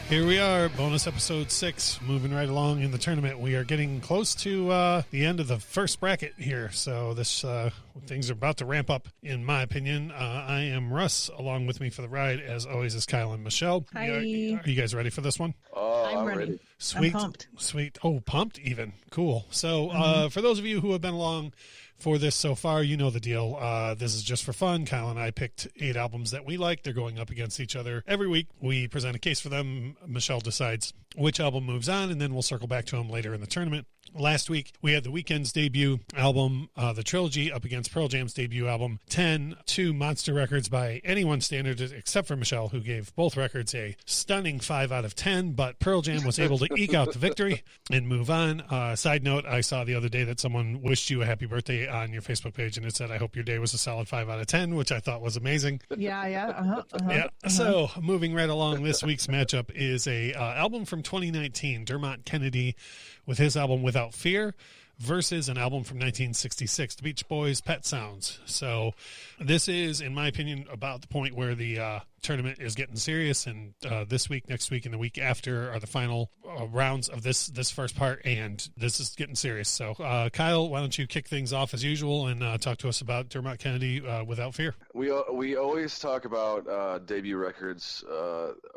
Here we are, bonus episode 6, moving right along in the tournament. We are getting close to the end of the first bracket here, so this things are about to ramp up, in my opinion. I am Russ. Along with me for the ride, as always, is Kyle and Michelle. Hi. Are you guys ready for this one? I'm ready. Sweet. I'm pumped. Sweet. Oh, pumped even. Cool. So for those of you who have been along for this so far, you know the deal. This is just for fun. Kyle and I picked 8 albums that we like. They're going up against each other every week. We present a case for them. Michelle decides which album moves on, and then we'll circle back to them later in the tournament. Last week, we had The Weeknd's debut album, The Trilogy, up against Pearl Jam's debut album, 10, 2 monster records by anyone's standard, except for Michelle, who gave both records a stunning 5 out of 10, but Pearl Jam was able to eke out the victory and move on. Side note, I saw the other day that someone wished you a happy birthday on your Facebook page, and it said, I hope your day was a solid 5 out of 10, which I thought was amazing. Yeah. So, moving right along, this week's matchup is a album from 2019, Dermot Kennedy, with his album Without Fear, versus an album from 1966, The Beach Boys' Pet Sounds. So this is, in my opinion, about the point where the tournament is getting serious, and this week, next week, and the week after are the final rounds of this first part, and this is getting serious. So Kyle, why don't you kick things off as usual and talk to us about Dermot Kennedy, Without Fear. We always talk about debut records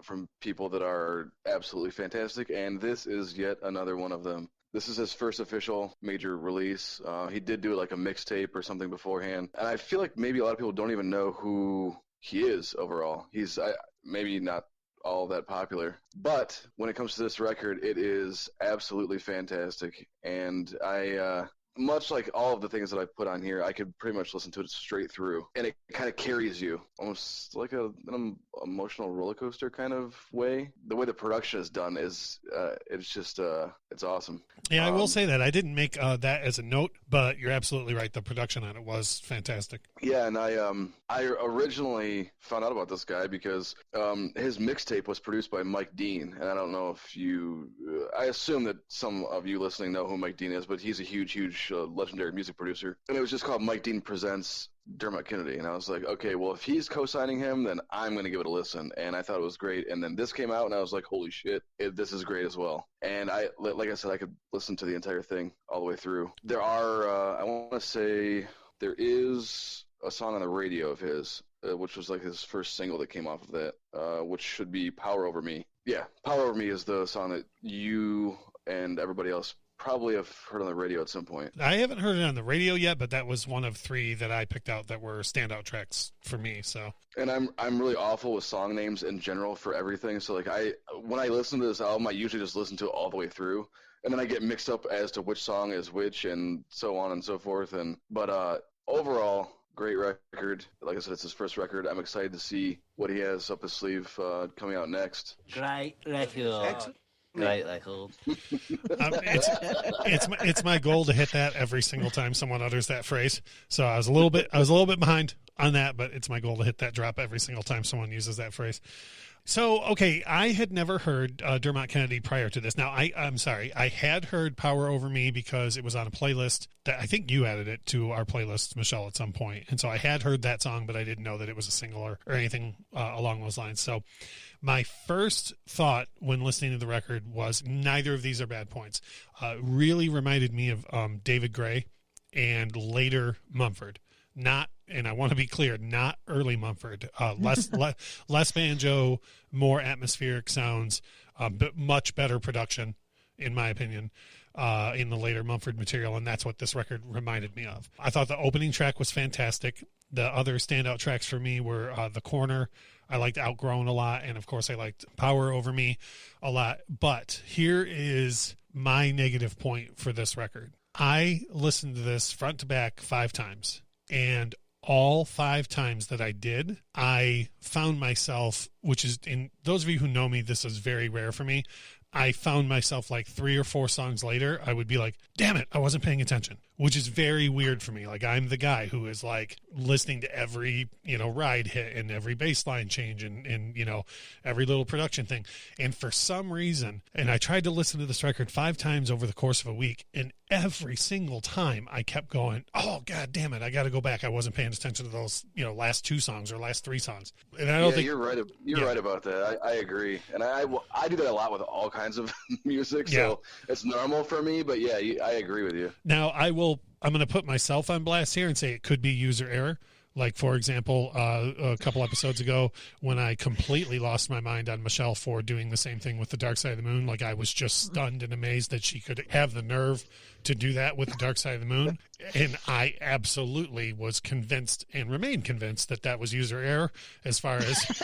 from people that are absolutely fantastic, and this is yet another one of them. This is his first official major release. He did do like a mixtape or something beforehand. And I feel like maybe a lot of people don't even know who he is overall. He's maybe not all that popular. But when it comes to this record, it is absolutely fantastic. And much like all of the things that I put on here, I could pretty much listen to it straight through. And it kind of carries you, almost like an emotional roller coaster kind of way. The way the production is done is, it's just, it's awesome. Yeah, I will say that. I didn't make that as a note, but you're absolutely right. The production on it was fantastic. Yeah, and I originally found out about this guy because his mixtape was produced by Mike Dean. And I don't know if I assume that some of you listening know who Mike Dean is, but he's a huge legendary music producer. And it was just called Mike Dean Presents Dermot Kennedy. And I was like, okay, well, if he's co-signing him, then I'm going to give it a listen. And I thought it was great. And then this came out, and I was like, holy shit, this is great as well. And like I said, I could listen to the entire thing all the way through. There are, I want to say, there is a song on the radio of his, which was like his first single that came off of that, which should be Power Over Me. Yeah, Power Over Me is the song that you and everybody else probably have heard on the radio at some point. I haven't heard it on the radio yet, but that was one of 3 that I picked out that were standout tracks for me. So, and I'm really awful with song names in general for everything. So like when I listen to this album, I usually just listen to it all the way through, and then I get mixed up as to which song is which, and so on and so forth. But overall, great record. Like I said, it's his first record. I'm excited to see what he has up his sleeve coming out next. Great record. Great record. It's my goal to hit that every single time someone utters that phrase. So I was a little bit behind on that, but it's my goal to hit that drop every single time someone uses that phrase. So, okay, I had never heard Dermot Kennedy prior to this. Now, I'm sorry, I had heard Power Over Me because it was on a playlist that I think you added it to our playlist, Michelle, at some point. And so I had heard that song, but I didn't know that it was a single or anything along those lines. So my first thought when listening to the record was neither of these are bad points. Really reminded me of David Gray and later Mumford. Not, and I want to be clear, not early Mumford. Less banjo, more atmospheric sounds, but much better production, in my opinion, in the later Mumford material, and that's what this record reminded me of. I thought the opening track was fantastic. The other standout tracks for me were The Corner. I liked Outgrown a lot, and of course I liked Power Over Me a lot. But here is my negative point for this record. I listened to this front to back 5 times. And all 5 times that I did, I found myself, which is, in those of you who know me, this is very rare for me. I found myself like 3 or 4 songs later, I would be like, damn it, I wasn't paying attention. which is very weird for me. Like, I'm the guy who is like listening to every, ride hit and every bass line change and, every little production thing. And for some reason, and I tried to listen to this record 5 times over the course of a week, and every single time I kept going, oh, God damn it, I got to go back. I wasn't paying attention to those, last 2 songs or last 3 songs. And I don't think you're right. You're right about that. I agree. And I do that a lot with all kinds of music. So it's normal for me, but I agree with you. Now I'm going to put myself on blast here and say it could be user error. Like, for example, a couple episodes ago when I completely lost my mind on Michelle Ford doing the same thing with The Dark Side of the Moon. Like, I was just stunned and amazed that she could have the nerve to do that with The Dark Side of the Moon. And I absolutely was convinced and remain convinced that that was user error as far as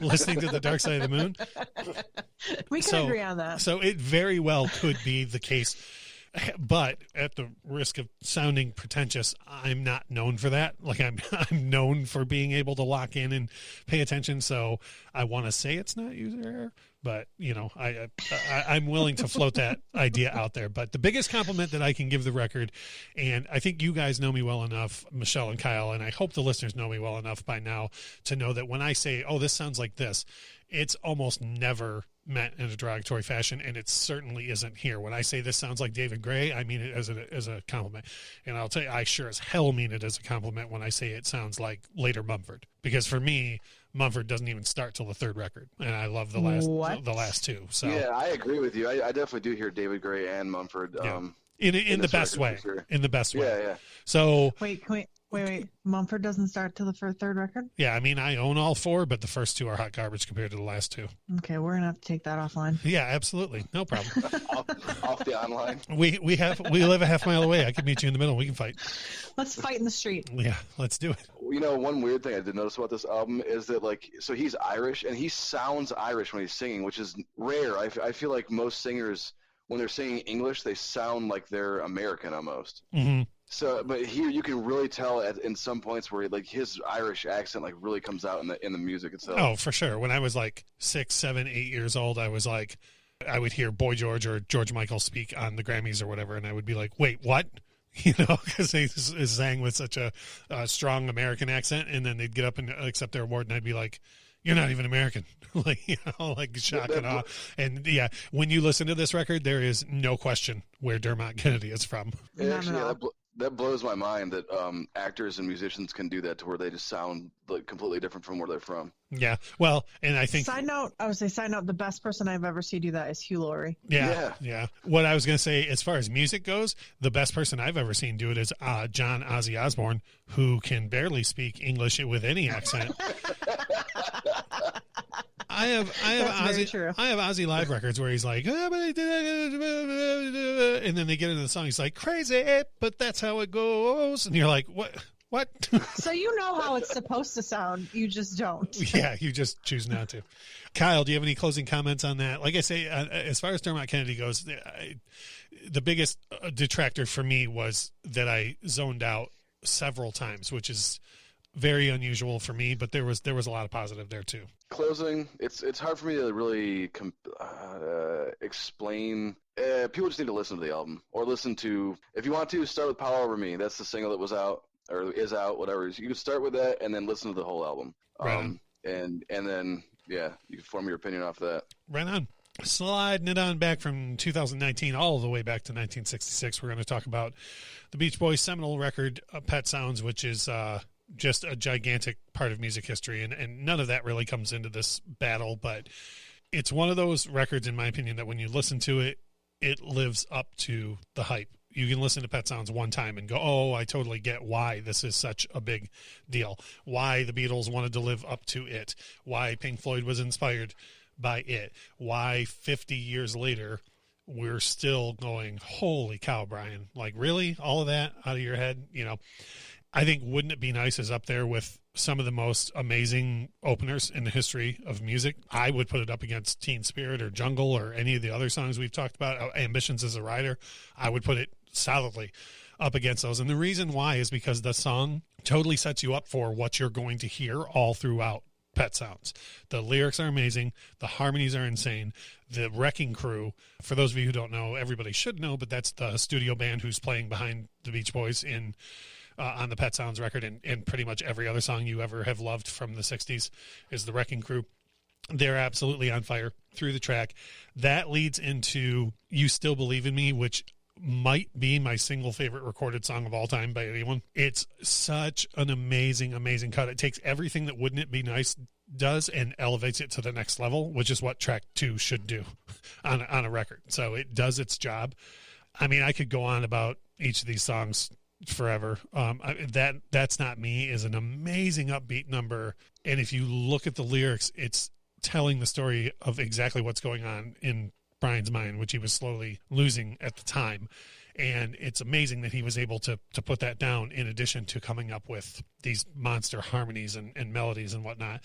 listening to The Dark Side of the Moon. We can agree on that. So it very well could be the case. But at the risk of sounding pretentious, I'm not known for that. Like, I'm known for being able to lock in and pay attention. So I want to say it's not user error, but I'm willing to float that idea out there. But the biggest compliment that I can give the record, and I think you guys know me well enough, Michelle and Kyle, and I hope the listeners know me well enough by now to know that when I say, oh, this sounds like this, it's almost never meant in a derogatory fashion, and it certainly isn't here. When I say this sounds like David Gray, I mean it as a compliment. And I'll tell you, I sure as hell mean it as a compliment when I say it sounds like later Mumford. Because for me, Mumford doesn't even start till the 3rd record, and I love the last 2. So yeah, I agree with you. I definitely do hear David Gray and Mumford. In the best way. Sure. In the best way. Yeah. So wait. Mumford doesn't start till the 3rd record? Yeah, I mean, I own all 4, but the first 2 are hot garbage compared to the last 2. Okay, we're gonna have to take that offline. Yeah, absolutely, no problem. off the online. We live a half mile away. I could meet you in the middle. We can fight. Let's fight in the street. Yeah, let's do it. One weird thing I did notice about this album is that, so he's Irish, and he sounds Irish when he's singing, which is rare. I feel like most singers, when they're singing English, they sound like they're American almost. Mm-hmm. So, but here you can really tell in some points where his Irish accent really comes out in the music itself. Oh, for sure. When I was 6, 7, 8 years old, I was I would hear Boy George or George Michael speak on the Grammys or whatever, and I would be like, wait, what? Because they sang with such a strong American accent, and then they'd get up and accept their award, and I'd be like, you're not even American. Shock and awe. And when you listen to this record, there is no question where Dermot Kennedy is from. That blows my mind that actors and musicians can do that to where they just sound completely different from where they're from. Yeah. Well, and I think... Side note, the best person I've ever seen do that is Hugh Laurie. Yeah. What I was going to say, as far as music goes, the best person I've ever seen do it is John Ozzy Osbourne, who can barely speak English with any accent. I have Ozzy live records where he's like, and then they get into the song. He's like, crazy, but that's how it goes. And you're like, what? So you know how it's supposed to sound. You just don't. Yeah, you just choose not to. Kyle, do you have any closing comments on that? Like I say, as far as Dermot Kennedy goes, the biggest detractor for me was that I zoned out several times, which is very unusual for me, but there was a lot of positive there too. Closing, it's hard for me to really explain. People just need to listen to the album, or listen to, if you want to, start with Power Over Me. That's the single that was out, or is out, whatever. You can start with that and then listen to the whole album. Right. And then you can form your opinion off that. Right on. Sliding it on back from 2019 all the way back to 1966, we're going to talk about the Beach Boys' seminal record, Pet Sounds, which is just a gigantic part of music history, and none of that really comes into this battle, but it's one of those records, in my opinion, that when you listen to it, it lives up to the hype. You can listen to Pet Sounds one time and go, oh, I totally get why this is such a big deal, why the Beatles wanted to live up to it, why Pink Floyd was inspired by it, why 50 years later we're still going, holy cow, Brian, really? All of that out of your head? I think Wouldn't It Be Nice is up there with some of the most amazing openers in the history of music. I would put it up against Teen Spirit or Jungle or any of the other songs we've talked about. Ambitions as a Rider, I would put it solidly up against those. And the reason why is because the song totally sets you up for what you're going to hear all throughout Pet Sounds. The lyrics are amazing. The harmonies are insane. The Wrecking Crew, for those of you who don't know, everybody should know, but that's the studio band who's playing behind the Beach Boys in on the Pet Sounds record, and pretty much every other song you ever have loved from the 60s is the Wrecking Crew. They're absolutely on fire through the track. That leads into You Still Believe in Me, which might be my single favorite recorded song of all time by anyone. It's such an amazing, amazing cut. It takes everything that Wouldn't It Be Nice does and elevates it to the next level, which is what track 2 should do on a record. So it does its job. I mean, I could go on about each of these songs forever. That's Not Me is an amazing upbeat number. And if you look at the lyrics, it's telling the story of exactly what's going on in Brian's mind, which he was slowly losing at the time. And it's amazing that he was able to put that down in addition to coming up with these monster harmonies and melodies and whatnot.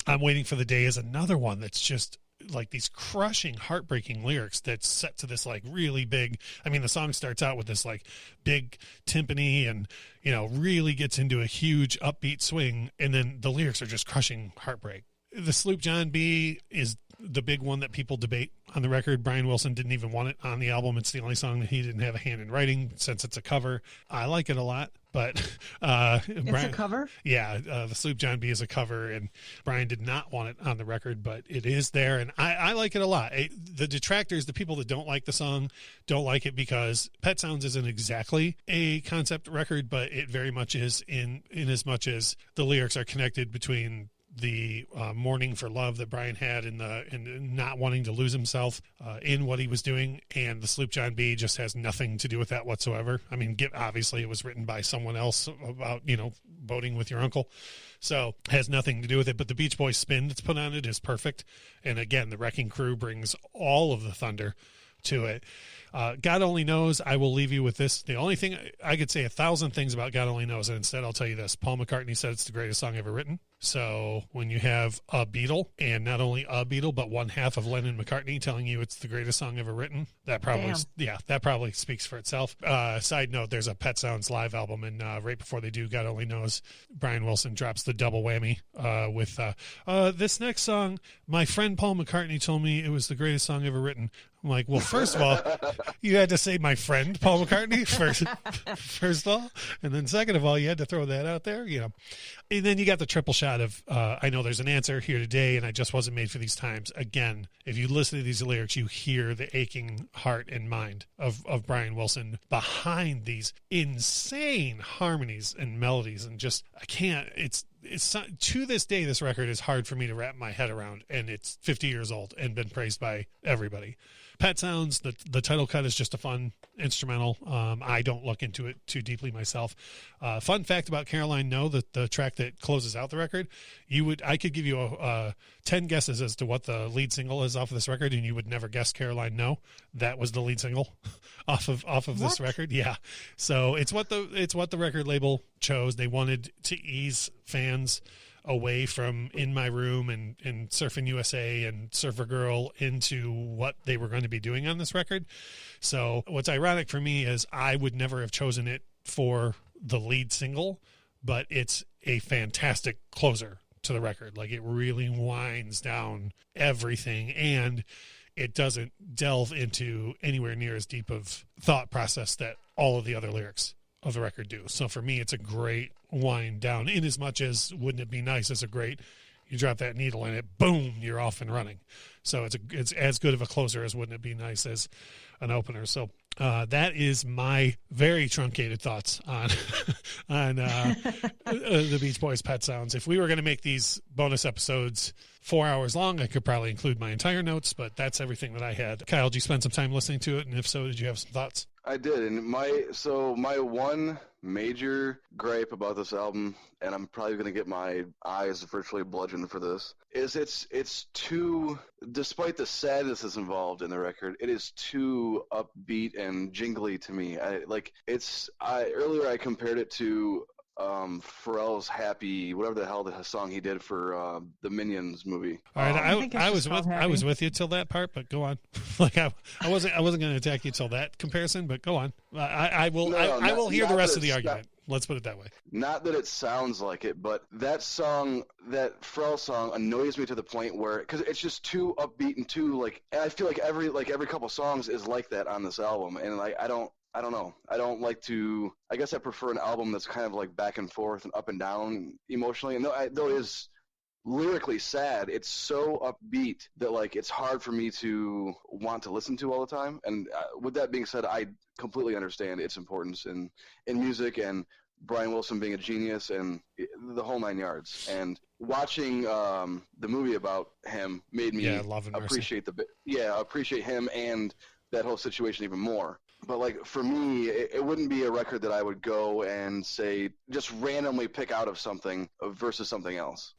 I'm Waiting for the Day is another one that's just like these crushing, heartbreaking lyrics that's set to this like really big, I mean, the song starts out with this like big timpani and, you know, really gets into a huge upbeat swing. And then the lyrics are just crushing heartbreak. The Sloop John B is the big one that people debate on the record. Brian Wilson didn't even want it on the album. It's the only song that he didn't have a hand in writing since it's a cover. I like it a lot, but it's a cover? Yeah, the Sloop John B is a cover, and Brian did not want it on the record, but it is there, and I like it a lot. The detractors, the people that don't like the song, don't like it because Pet Sounds isn't exactly a concept record, but it very much is in as much as the lyrics are connected between the mourning for love that Brian had and not wanting to lose himself in what he was doing, and the Sloop John B just has nothing to do with that whatsoever. I mean, obviously it was written by someone else about, you know, boating with your uncle, so has nothing to do with it, but the Beach Boys spin that's put on it is perfect. And again, the Wrecking Crew brings all of the thunder to it. God Only Knows, I will leave you with this. The only thing I could say 1,000 things about God Only Knows, and instead I'll tell you this. Paul McCartney said it's the greatest song ever written. So when you have a Beatle, and not only a Beatle, but one half of Lennon McCartney telling you it's the greatest song ever written, that probably speaks for itself. Side note, there's a Pet Sounds live album, and right before they do God Only Knows, Brian Wilson drops the double whammy with this next song. My friend Paul McCartney told me it was the greatest song ever written. I'm like, well, first of all, you had to say my friend Paul McCartney first of all, and then second of all, you had to throw that out there, you know. And then you got the triple shot of I Know There's an Answer, Here Today, and I Just Wasn't Made for These Times. Again, if you listen to these lyrics, you hear the aching heart and mind of Brian Wilson behind these insane harmonies and melodies, and just it's to this day, this record is hard for me to wrap my head around, and it's 50 years old and been praised by everybody. Pet Sounds, the title cut is just a fun instrumental. I don't look into it too deeply myself. Fun fact about Caroline No, the track that closes out the record, I could give you 10 guesses as to what the lead single is off of this record, and you would never guess Caroline No. That was the lead single off of this record. Yeah. So it's what the record label chose. They wanted to ease fans away from In My Room and Surfing USA and Surfer Girl into what they were going to be doing on this record. So what's ironic for me is I would never have chosen it for the lead single, but it's a fantastic closer to the record. Like, it really winds down everything, and it doesn't delve into anywhere near as deep of thought process that all of the other lyrics of the record do. So for me, it's a great wind down, in as much as Wouldn't It Be Nice is a great, you drop that needle in it, boom, you're off and running. So it's as good of a closer as Wouldn't It Be Nice as an opener. So that is my very truncated thoughts on the Beach Boys' Pet Sounds. If we were going to make these bonus episodes 4 hours long, I could probably include my entire notes, but that's everything that I had. Kyle, did you spend some time listening to it? And if so, did you have some thoughts? I did, and my one major gripe about this album, and I'm probably going to get my eyes virtually bludgeoned for this, is it's too, despite the sadness that's involved in the record, it is too upbeat and jingly to me. Earlier I compared it to Pharrell's Happy, whatever the hell the song he did for the Minions movie. All right, I was with you till that part, but go on. Like I wasn't going to attack you till that comparison, but go on. I will hear the rest of the argument. Let's put it that way. Not that it sounds like it, but that song, that Pharrell song, annoys me to the point where, because it's just too upbeat and too and I feel like every couple songs is like that on this album, and I don't know. I don't like to. I guess I prefer an album that's kind of like back and forth and up and down emotionally. And though it is lyrically sad, it's so upbeat that it's hard for me to want to listen to all the time. And with that being said, I completely understand its importance in music and Brian Wilson being a genius and the whole nine yards. And watching the movie about him made me appreciate appreciate him and that whole situation even more. But for me, it wouldn't be a record that I would go and say just randomly pick out of something versus something else.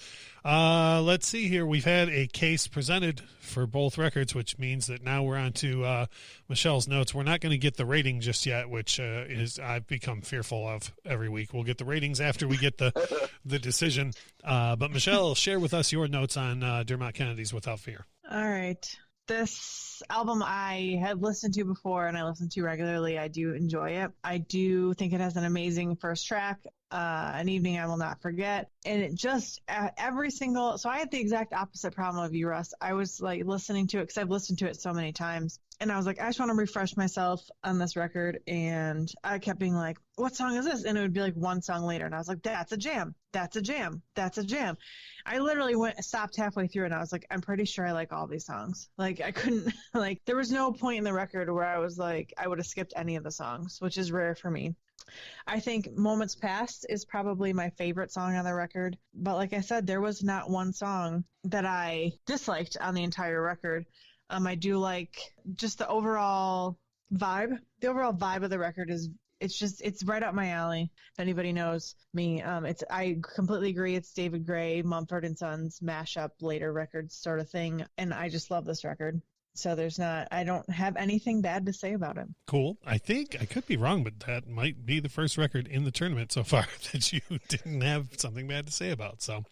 Let's see here. We've had a case presented for both records, which means that now we're on to Michelle's notes. We're not going to get the rating just yet, which I've become fearful of every week. We'll get the ratings after we get the decision. But Michelle, share with us your notes on Dermot Kennedy's Without Fear. All right. This album I have listened to before and I listen to regularly. I do enjoy it. I do think it has an amazing first track, An Evening I Will Not Forget. And it just, so I had the exact opposite problem of you, Russ. I was listening to it because I've listened to it so many times. And I was like, I just want to refresh myself on this record. And I kept being like, what song is this? And it would be one song later. And I was like, that's a jam. That's a jam. That's a jam. I literally stopped halfway through and I was like, I'm pretty sure I like all these songs. I couldn't, there was no point in the record where I was like, I would have skipped any of the songs, which is rare for me. I think Moments Past is probably my favorite song on the record. But like I said, there was not one song that I disliked on the entire record. I do like just the overall vibe. The overall vibe of the record it's right up my alley. If anybody knows me, I completely agree. It's David Gray, Mumford & Sons mashup, later records sort of thing. And I just love this record. So I don't have anything bad to say about it. Cool. I think I could be wrong, but that might be the first record in the tournament so far that you didn't have something bad to say about. So,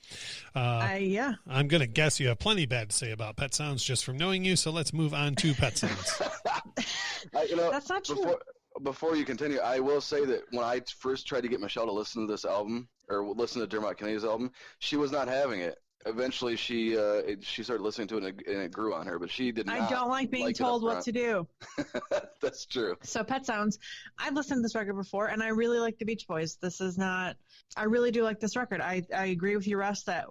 I'm going to guess you have plenty bad to say about Pet Sounds just from knowing you. So let's move on to Pet Sounds. That's not true. Before you continue, I will say that when I first tried to get Michelle to listen to this album or listen to Dermot Kennedy's album, she was not having it. Eventually, she started listening to it and it grew on her, but she did not. I don't like being told what to do. That's true. So Pet Sounds, I've listened to this record before, and I really like the Beach Boys. I really do like this record. I agree with you, Russ, that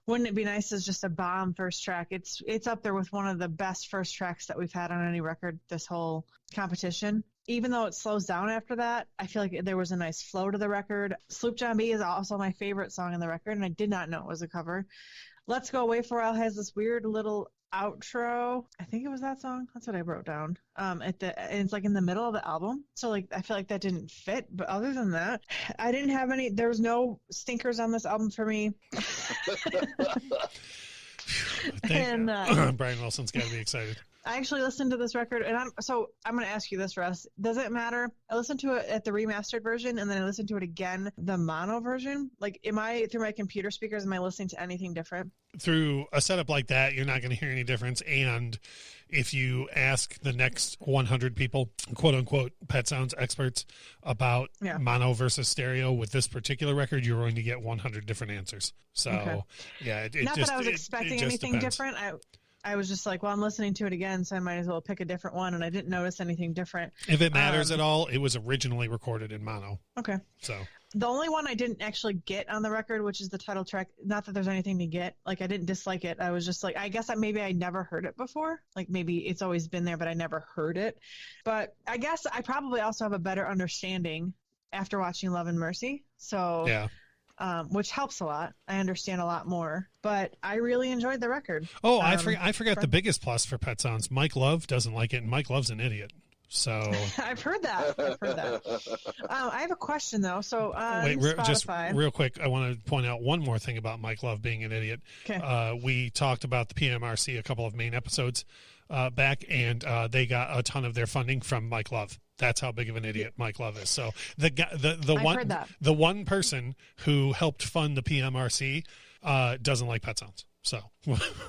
Wouldn't It Be Nice is just a bomb first track. It's up there with one of the best first tracks that we've had on any record this whole competition. Even though it slows down after that, I feel like there was a nice flow to the record. Sloop John B is also my favorite song on the record, and I did not know it was a cover. Let's Go Away for a While has this weird little outro. I think it was that song. That's what I wrote down. And it's in the middle of the album. So I feel like that didn't fit. But other than that, I didn't have any. There was no stinkers on this album for me. Brian Wilson's got to be excited. I actually listened to this record, and I'm going to ask you this, Russ. Does it matter? I listened to it at the remastered version, and then I listened to it again, the mono version. Am I, through my computer speakers, am I listening to anything different? Through a setup like that, you're not going to hear any difference. And if you ask the next 100 people, quote unquote, Pet Sounds experts about mono versus stereo with this particular record, you're going to get 100 different answers. So, not that I was expecting anything different. I was just like, well, I'm listening to it again, so I might as well pick a different one, and I didn't notice anything different. If it matters at all, it was originally recorded in mono. Okay. So the only one I didn't actually get on the record, which is the title track, not that there's anything to get. I didn't dislike it. I was just I guess maybe I never heard it before. Maybe it's always been there, but I never heard it. But I guess I probably also have a better understanding after watching Love and Mercy. So yeah. Which helps a lot. I understand a lot more, but I really enjoyed the record. Oh, I forgot the biggest plus for Pet Sounds. Mike Love doesn't like it, and Mike Love's an idiot. So I've heard that. I have a question though. So wait, just real quick, I want to point out one more thing about Mike Love being an idiot. Okay. We talked about the PMRC a couple of main episodes back, and they got a ton of their funding from Mike Love. That's how big of an idiot Mike Love is. So the one person who helped fund the PMRC doesn't like Pet Sounds. So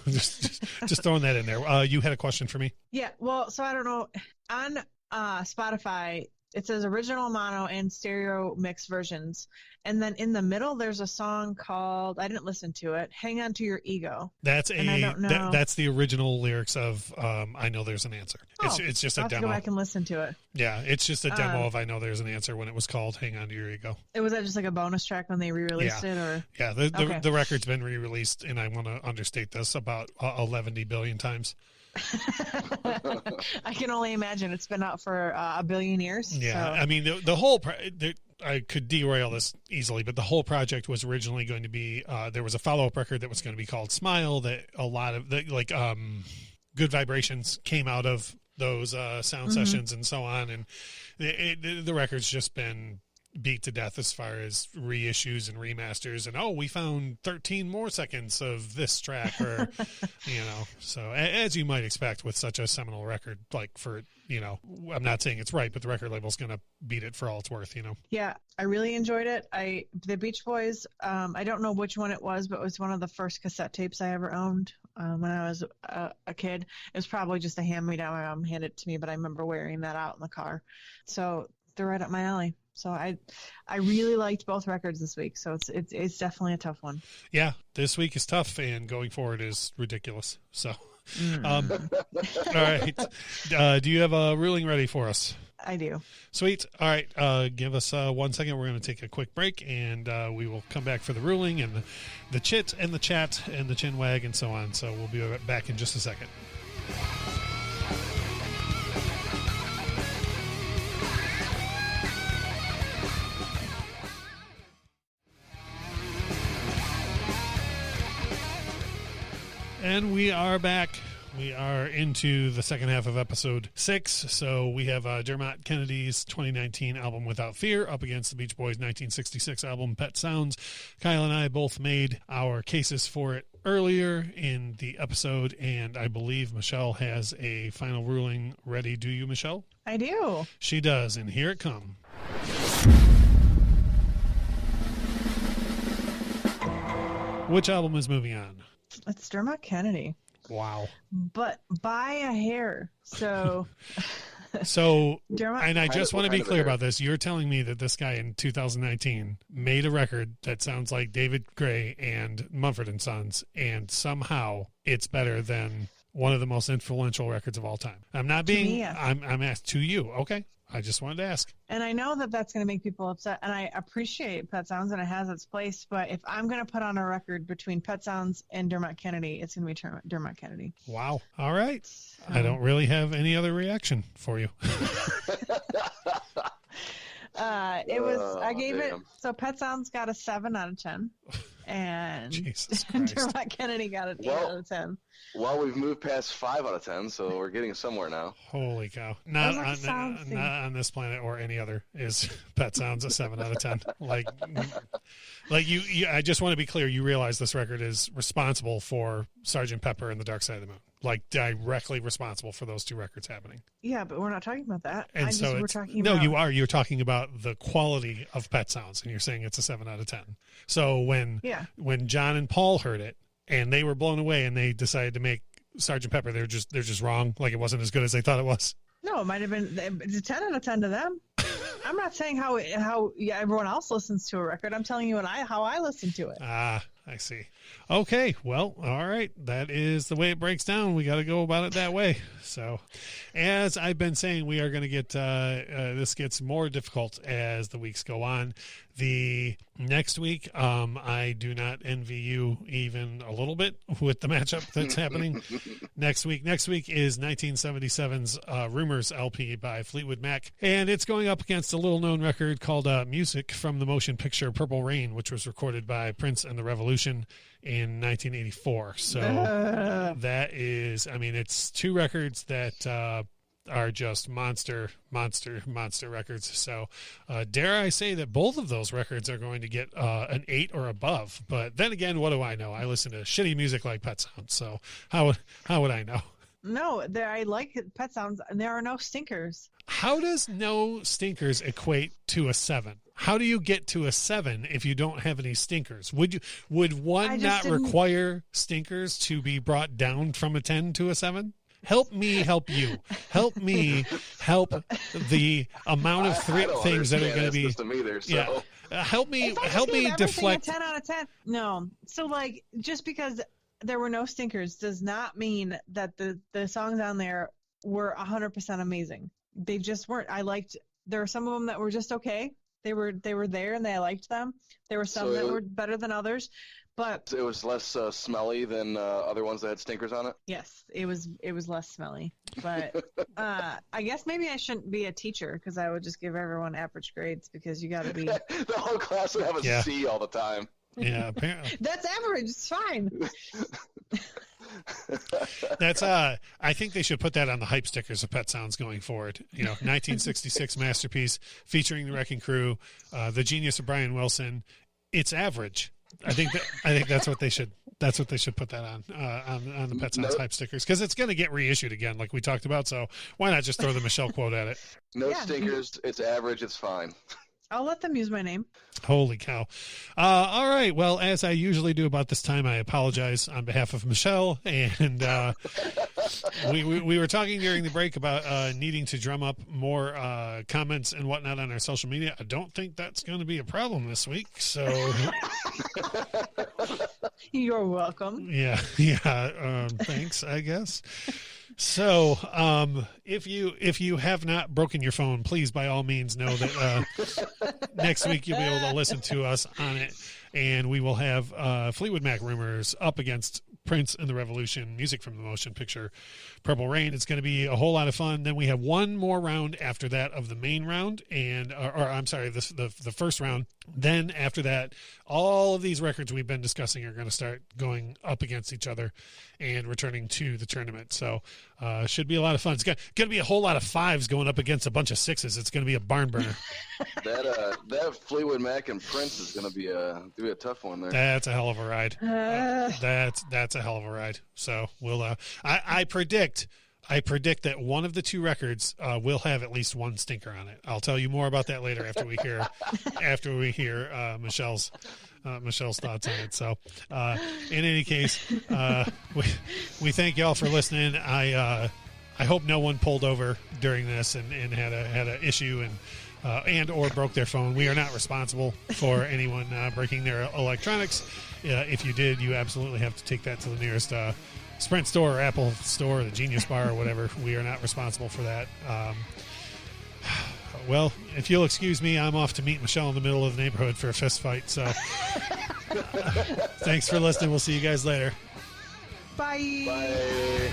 just throwing that in there. You had a question for me? Yeah. Well, so I don't know. On Spotify, It says original mono and stereo mix versions. And then in the middle, there's a song called, I didn't listen to it, Hang On to Your Ego. That's that's the original lyrics of I Know There's an Answer. It's just I'll a demo. Go back and listen to it. Yeah, it's just a demo of I Know There's an Answer when it was called Hang On to Your Ego. Was that just like a bonus track when they re-released it? Or Yeah, the record's been re-released, and I want to understate this, about 11 billion times. I can only imagine. It's been out for a billion years. Yeah, so. I mean, the whole I could derail this easily, but the whole project was originally going to be there was a follow-up record that was going to be called Smile, that a lot of Good Vibrations came out of those sound sessions and so on, and the record's just been beat to death as far as reissues and remasters, and we found 13 more seconds of this track, or so as you might expect with such a seminal record, like, for I'm not saying it's right, but the record label's gonna beat it for all it's worth. Yeah, I really enjoyed it. The Beach Boys, I don't know which one it was, but it was one of the first cassette tapes I ever owned when I was a kid. It was probably just a hand-me-down. My mom handed it to me, but I remember wearing that out in the car. So they're right up my alley. So I really liked both records this week. So it's definitely a tough one. Yeah, this week is tough, and going forward is ridiculous. So, all right. Do you have a ruling ready for us? I do. Sweet. All right. Give us 1 second. We're going to take a quick break, and we will come back for the ruling and the chit and the chat and the chin wag and so on. So we'll be back in just a second. And we are back. We are into the second half of episode 6. So we have Dermot Kennedy's 2019 album Without Fear up against the Beach Boys' 1966 album Pet Sounds. Kyle and I both made our cases for it earlier in the episode, and I believe Michelle has a final ruling ready. Do you, Michelle? I do. She does, and here it comes. Which album is moving on? It's Dermot Kennedy. Wow. But by a hair. So Dermot, and I just want to be clear about this. You're telling me that this guy in 2019 made a record that sounds like David Gray and Mumford & Sons, and somehow it's better than one of the most influential records of all time. I'm not being, me, yes. I'm asked to you. Okay. I just wanted to ask. And I know that that's going to make people upset, and I appreciate Pet Sounds, and it has its place, but if I'm going to put on a record between Pet Sounds and Dermot Kennedy, it's going to be Dermot Kennedy. Wow. All right. I don't really have any other reaction for you. I gave it, so Pet Sounds got a 7 out of 10, and Dermot Kennedy got an 8 out of 10. Well, we've moved past 5 out of 10, so we're getting somewhere now. Holy cow. Not on this planet or any other is Pet Sounds a 7 out of 10. Like you, I just want to be clear. You realize this record is responsible for Sgt. Pepper and the Dark Side of the Moon. Like, directly responsible for those two records happening. Yeah, but we're not talking about that. And we're talking about... No, you are. You're talking about the quality of Pet Sounds, and you're saying it's a 7 out of 10. So when John and Paul heard it, and they were blown away, and they decided to make Sgt. Pepper, they're just wrong. Like, it wasn't as good as they thought it was. No, it might have been. It's a 10 out of 10 to them. I'm not saying how everyone else listens to a record. I'm telling you how I listen to it. Ah, I see. Okay, well, all right. That is the way it breaks down. We got to go about it that way. So, as I've been saying, we are going to get this gets more difficult as the weeks go on. The next week, I do not envy you even a little bit with the matchup that's happening next week. Next week is 1977's Rumors LP by Fleetwood Mac, and it's going up against a little-known record called Music from the motion picture Purple Rain, which was recorded by Prince and the Revolution in 1984. So that is, I mean, it's two records that are just monster records. So dare I say that both of those records are going to get an 8 or above. But then again, what do I know? I listen to shitty music like Pet Sounds, so how would I know? No, I like Pet Sounds, and there are no stinkers. How does no stinkers equate to a 7? How do you get to a 7 if you don't have any stinkers? Would one not require stinkers to be brought down from a 10 to a 7? help me help you. Help me help the amount of things that are going to be. Either, so. Yeah. Help me deflect. 10 out of 10. No. So like, just because there were no stinkers does not mean that the songs on there were 100% amazing. They just weren't. There were some of them that were just okay. They were there and I liked them. There were some that were better than others, but it was less smelly than other ones that had stinkers on it. Yes, it was less smelly. But I guess maybe I shouldn't be a teacher because I would just give everyone average grades because you got to be. The whole class would have a C all the time. Yeah, apparently. That's average. It's fine. That's I think they should put that on the hype stickers of Pet Sounds going forward. 1966 masterpiece featuring the Wrecking Crew, the genius of Brian Wilson. It's average. I think that's what they should. That's what they should put that on the Pet Sounds hype stickers because it's going to get reissued again, like we talked about. So why not just throw the Michelle quote at it? No stinkers. It's average. It's fine. I'll let them use my name. Holy cow. All right. Well, as I usually do about this time, I apologize on behalf of Michelle. And we were talking during the break about needing to drum up more comments and whatnot on our social media. I don't think that's going to be a problem this week. So you're welcome. Yeah. Thanks, I guess. So, if you have not broken your phone, please by all means know that next week you'll be able to listen to us on it, and we will have Fleetwood Mac Rumors up against Prince and the Revolution, music from the motion picture Purple Rain. It's going to be a whole lot of fun. Then we have one more round after that of the main round, and the first round. Then after that, all of these records we've been discussing are going to start going up against each other and returning to the tournament. So should be a lot of fun. It's going to be a whole lot of fives going up against a bunch of sixes. It's going to be a barn burner. That Fleetwood Mac and Prince is going to be a tough one there. That's a hell of a ride. That's a hell of a ride. So we'll. I predict that one of the two records will have at least one stinker on it. I'll tell you more about that later after we hear Michelle's thoughts on it. So, in any case, we thank y'all for listening. I hope no one pulled over during this and had a issue and or broke their phone. We are not responsible for anyone breaking their electronics. If you did, you absolutely have to take that to the nearest Sprint store or Apple store or the Genius Bar or whatever. We are not responsible for that. Well, if you'll excuse me, I'm off to meet Michelle in the middle of the neighborhood for a fist fight. So thanks for listening. We'll see you guys later. Bye. Bye.